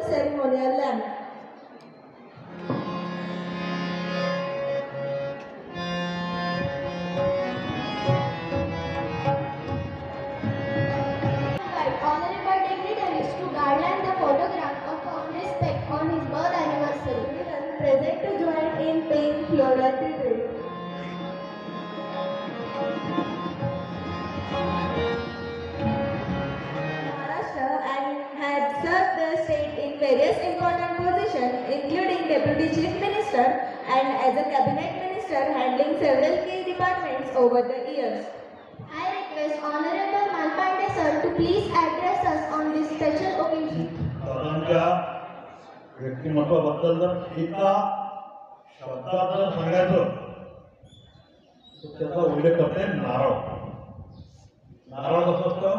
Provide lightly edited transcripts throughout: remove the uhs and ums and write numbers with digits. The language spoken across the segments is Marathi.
ceremonial lamp. Honorable dignitaries to garland the photograph of respect on his birth anniversary. Present to join in paying floral tribute. Maharashtra and had served the state in various important positions, including Deputy Chief Minister and as a Cabinet Minister handling several key departments over the years. I request Honorable Malpande sir to please address us on this special occasion. दादांच्या व्यक्तिमत्वाबद्दल जर एका शब्दात जर सांगायचं तर त्याचा उल्लेख करते नारळ. नारळ कसं असतं,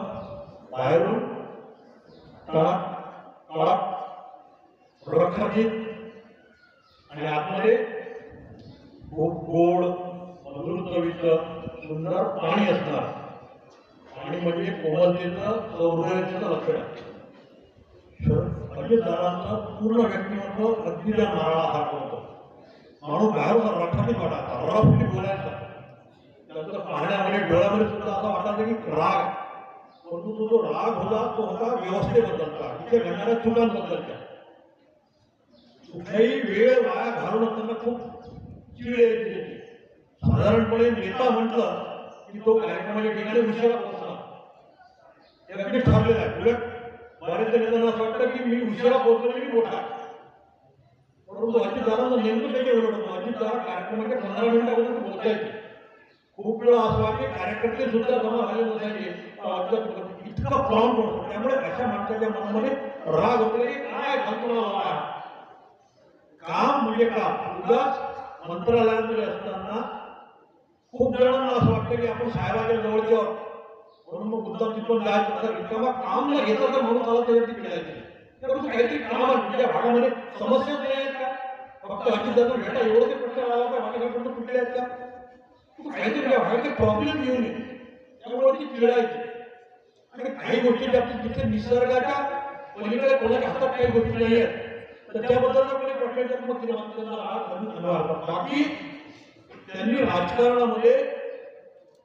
बाहेरून कडक कडक रखरखीत आणि आतमध्ये खूप गोड मधुर चवीचं सुंदर पाणी असणार. पाणी म्हणजे कोमलतेचं सौंदर्याचं लक्षण आहे. दादांचं पूर्ण व्यक्तिमत्व अगदी त्या नारळासारखं होतं. माणूस बाहेरून रखरखीत वाटायचा, रफली बोलायचा. त्याचं पाहण्यामध्ये डोळ्यामध्ये सुद्धा असं वाटायचं की राग, परंतु तो जो राग होता तो होता व्यवस्थेबद्दलचा, तिथे घडणाऱ्या चुकांबद्दलच्या. कुठलाही वेळ वाया घालून असताना खूप चिड यायची त्याची. साधारणपणे नेता म्हटलं की तो कार्यक्रमाच्या ठिकाणी उशिरा पोहोचला, हे अगदी ठरलेलं आहे. उलट बऱ्याच नेत्यांना असं वाटतं की मी उशिरा पोहोचलो मी मोठा. परंतु अजितदादांचं नेमकं त्याचे उलट होतं. अजितदादा कार्यक्रमाच्या 15 मिनिटापर्यंत पोहोचायचे. खूप वेळा असं वाटते कार्यकर्ते सुद्धा जमा झाले नसायचे, इतका प्रॉम्प्ट होतो. त्यामुळे अशा माणसाच्या मनामध्ये राग होते की काय कल्पना काम म्हणजे काम. उगाच मंत्रालयामध्ये असताना खूप जणांना असं वाटतं की आपण साहेबाच्या जवळचे आहोत म्हणून मग मुद्दाम तिथून जायचं. किंवा काम न घेता तर म्हणून मला त्याच्यावरती पिढायचे. परंतु काहीतरी काम तुमच्या भागामध्ये समस्या नाही आहेत का? फक्त अजितदादा भेटा एवढं ते प्रश्न आला का माझ्याकडे कुठले आहेत का? तू काहीतरी तुझ्या भागाचे प्रॉब्लेम घेऊन ये, त्यामुळे ती पिढायची. आणि काही गोष्टीच्या बाबतीत जिथे निसर्गाच्या पलीकडे कोणाच्या हातात काही गोष्टी नाही आहेत तर त्याबद्दल कोणी प्रश्नाच्या मग बाकी त्यांनी राजकारणामध्ये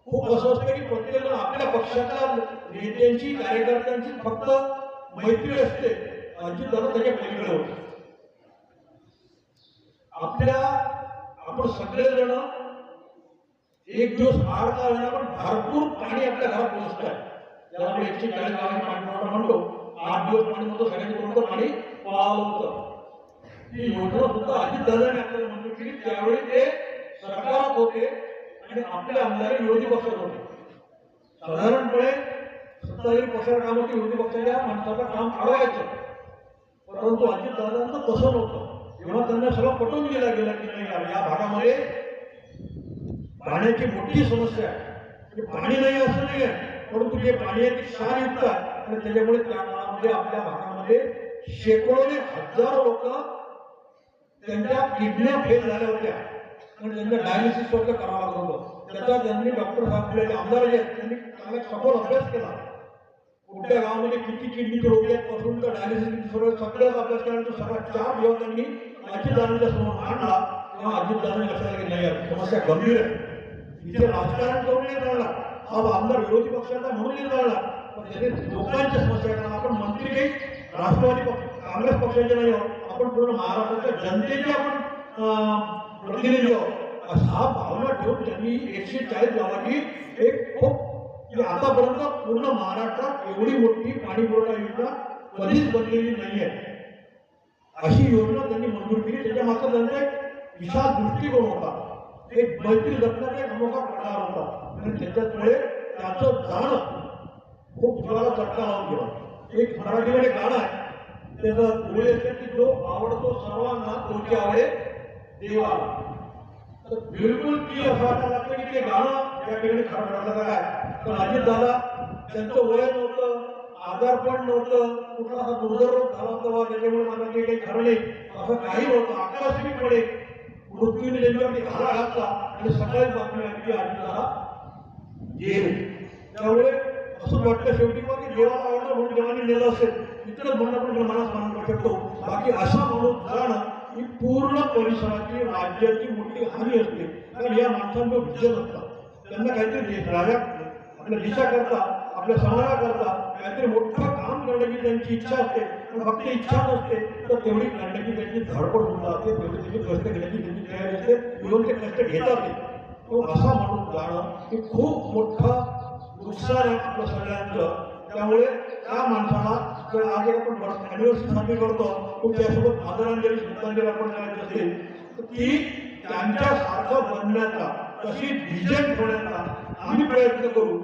खूप असं असतं की प्रत्येकाला आपल्या पक्षाच्या नेत्यांची कार्यकर्त्यांची फक्त मैत्री असते. अजितदादा त्याच्या पलीकडे होते. आपण सगळेजण एक दिवस आड का होईना पण भरपूर पाणी आपल्या घरात पोहोचत आहे. त्याला आपण 140 पाणी पुरवठा म्हणतो. 8 दिवस पाणी होतं, सगळ्यांनी बरोबर पाणी पाळलं होतं. ती योजना सुद्धा अजितदादाने आपल्याला मंजूर केली. त्यावेळी ते सरकारात होते आणि आपले आमदार विरोधी पक्षात होते. साधारणपणे सत्ताधारी पक्षाच्या कामाची विरोधी पक्षाच्या माणसाचं काम अडवायचं. परंतु अजितदादांचं तसं नव्हतं. जेव्हा त्यांना सगळं पटवून दिला गेला की नाही या भागामध्ये पाण्याची मोठी समस्या आहे, पाणी नाही असं नाही आहे, परंतु जे पाणी आहे ते क्षारयुक्त आहे आणि त्याच्यामुळे त्या काळामध्ये आपल्या भागामध्ये शेकडोने हजारो लोक त्यांच्या किडन्या फेल झाल्या होत्या आणि त्यांना डायलिसिस वगैरे करावं लागत होतं. त्याचा त्यांनी डॉक्टर साहेब आमदार जे आहेत त्यांनी चांगला सखोल अभ्यास केला. कुठल्या गावामध्ये किती किडनीचे रोगी आहेत पासून तर डायलिसिस सगळ्याच अभ्यास केल्यानंतर सगळा 4 दिवस त्यांनी अजितदादांच्या समोर मांडला. तेव्हा अजितदादांनी लक्षात की नाही समस्या गंभीर आहे, इथे राजकारण करून नाही चालणार, हा आमदार विरोधी पक्षाचा म्हणून नाही चालणार, पण त्याने लोकांच्या समस्या करणार. आपण मंत्री काही राष्ट्रवादी काँग्रेस पक्षाचे नाही आहोत, आपण पूर्ण महाराष्ट्राच्या जनतेचे आपण प्रतिनिधी आहोत. असा भावना ठेवून त्यांनी 140 गावाची एक खूप आतापर्यंत पूर्ण महाराष्ट्रात एवढी मोठी पाणी पुरवठा योजना कधीच बनलेली नाही आहे. अशी योजना त्यांनी मंजूर केली. त्याच्या मागचा त्यांचा एक विशाल दृष्टिकोन होता, एक मैत्री जपण्याचा एक अनोखा प्रकार होता आणि त्याच्यामुळे त्याचं जाणं खूप जीवाला चटका लावून गेला. एक मराठीमध्ये गाणं आहे त्याचं बोली असते की जो आवडतो सर्वांना तोची आवडे देवाला. तर बिलकुल ती असं वाटायला लागतं की ते गाणं या ठिकाणी खरं ठरलं काय. तर अजितदादा त्यांचं वय नव्हतं, आजारपण नव्हतं, कुठला असा दुर्धर रोग झाला होता त्याच्यामुळे मला काही खरं नाही असं काही नव्हतं. आकस्मिकपणे मृत्यूने त्यांच्यावरती घाला घातला आणि सकाळी बातमी आली की अजितदादा गेले. त्यामुळे असं वाटतं शेवटी की देवाला आवडलं म्हणून देवाने नेलं असेल इतरच म्हणून आपण मनात स्मरण करू शकतो. बाकी असा माणूस जाणं ही पूर्ण परिसराची राज्याची मोठी हानी असते. कारण या माणसांचं विजन असतात. त्यांना काहीतरी राजा आपल्या दिशा करता आपल्या समाजाकरता काहीतरी मोठं काम करण्याची त्यांची इच्छा असते. पण फक्त इच्छा नसते तर तेवढी करण्याची त्यांची धडपड सुद्धा असते. तेवढी त्याची कष्ट घेण्याची त्यांची तयारी असते. येऊन ते कष्ट घेतात. तो असा माणूस जाणं हे खूप मोठं नुकसान आहे आपल्या सगळ्यांचं. त्यामुळे त्या माणसाला जर आज आपण अॅनिव्हर्सरी साजरी करतो पण त्यासोबत आदरांजली श्रद्धांजली आपण करायची असेल तर ती त्यांच्यासारखं बनण्याचा तशी डिझाईन होण्याचा आम्ही प्रयत्न करू.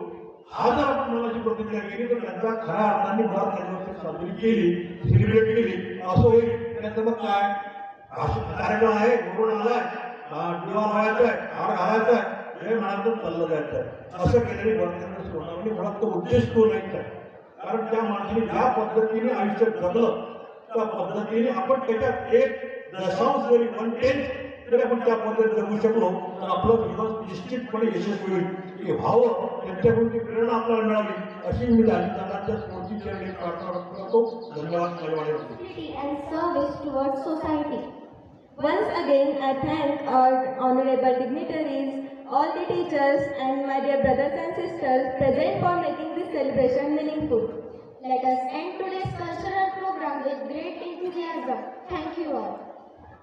हा जर आपण मनाची प्रतिक्रिया केली तर त्यांचा खऱ्या अर्थाने भारत अॅनिव्हर्सरी साजरी केली सेलिब्रेट केली असं होईल. त्याचं मग काय कार्यक्रम आहे कोरोना आलाय दिवा लावायचा आहे हार घालायचा आहे हे म्हणायचं चाललं जायचं आहे असं केलेली वर्तन होणार म्हणजे मुळात तो उद्देश तो नाहीच आहे. कारण त्या माणसाने ज्या पद्धतीने आयुष्य जगलं त्या पद्धतीने आपण त्याच्यात एक दशांश जरी 1/10 जरी आपण त्या पद्धतीने जगू शकलो तर आपलं जीवन निश्चितपणे यशस्वी होईल. की व्हावं त्यांच्याकडून ती प्रेरणा आपल्याला मिळावी अशी मी दादांच्या स्फूर्तीची प्रार्थना करतो. धन्यवाद. And service towards society. Once again, I thank our honorable dignitaries, all the teachers, and my dear brothers and sisters present for making this celebration meaningful. Let us end today's cultural program with great enthusiasm. Thank you all.